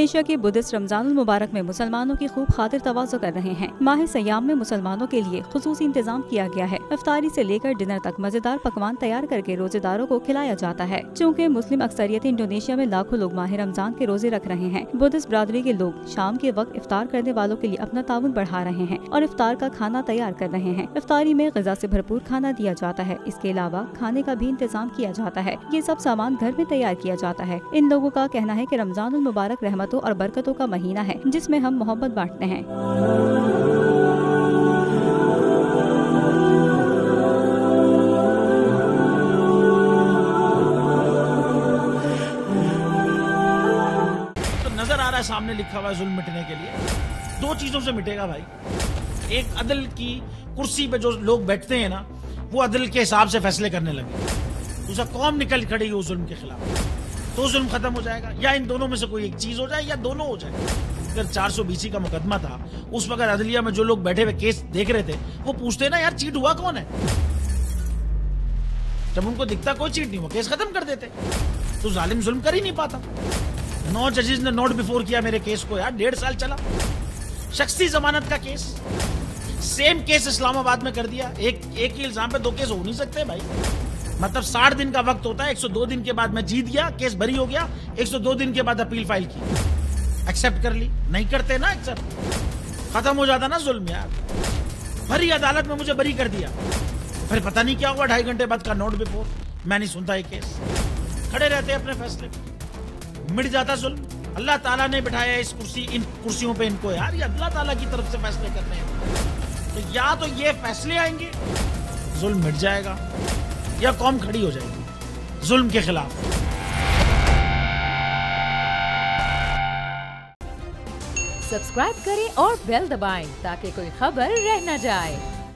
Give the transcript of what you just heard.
Indonesia के Buddhist रमजानुल मुबारक में मुसलमानों की खूब खातिर तवाज़ु कर रहे हैं। माह सयाम में मुसलमानों के लिए खुसूसी इंतजाम किया गया है। इफ्तारी से लेकर डिनर तक मजेदार पकवान तैयार करके रोजेदारों को खिलाया जाता है। चूँकि मुस्लिम अक्सरियत इंडोनेशिया में लाखों लोग माह रमजान के रोजे रख रहे हैं, बुद्धिस्ट बरादरी के लोग शाम के वक्त इफ्तार करने वालों के लिए अपना ताउन बढ़ा रहे हैं और इफ्तार का खाना तैयार कर रहे हैं। इफ्तारी में ग़िज़ा से भरपूर खाना दिया जाता है। इसके अलावा खाने का भी इंतजाम किया जाता है। ये सब सामान घर में तैयार किया जाता है। इन लोगों का कहना है कि रमजानुल मुबारक रहमतों और बरकतों का महीना है, जिसमें हम मोहब्बत बांटते हैं। तो नजर आ रहा है सामने लिखा हुआ है जुल्म मिटने के लिए। दो चीजों से मिटेगा भाई। एक, अदल की कुर्सी पे जो लोग बैठते हैं ना, वो अदल के हिसाब से फैसले करने लगे। दूसरा, कौम निकल खड़ी उस जुल्म के खिलाफ, तो जुल्म खत्म हो जाएगा। या इन दोनों में से कोई एक चीज हो जाए या दोनों हो जाए। अगर 420 का मुकदमा था, उस वक्त अदलिया में जो लोग बैठे हुए केस देख रहे थे, वो पूछते ना यार चीट हुआ कौन है। जब उनको दिखता कोई चीट नहीं, वो केस खत्म कर देते। तो जालिम जुल्म कर ही नहीं पाता। 9 जजेस ने नोट बिफोर किया मेरे केस को यार, 1.5 साल चला। शख्सी जमानत का केस, सेम केस इस्लामाबाद में कर दिया। एक ही इल्जाम पे 2 केस हो नहीं सकते भाई। मतलब 60 दिन का वक्त होता है। 102 दिन के बाद मैं जीत गया, केस बरी हो गया। 102 दिन के बाद अपील फाइल की, एक्सेप्ट कर ली। नहीं करते ना एक्सेप्ट, खत्म हो जाता ना जुल्म यार। भरी अदालत में मुझे बरी कर दिया, फिर पता नहीं क्या हुआ 2.5 घंटे बाद का नोट बिफोर। मैं नहीं सुनता ये केस, खड़े रहते अपने फैसले पे, मिट जाता जुल्म। अल्लाह ताला ने बिठाया इस कुर्सी, इन कुर्सियों पे इनको यार, ये अल्लाह ताला की तरफ से फैसले करने हैं। तो या तो ये फैसले आएंगे, जुल्म मिट जाएगा, या कौम खड़ी हो जाएगी जुल्म के खिलाफ। सब्सक्राइब करें और बेल दबाएं ताकि कोई खबर रह न जाए।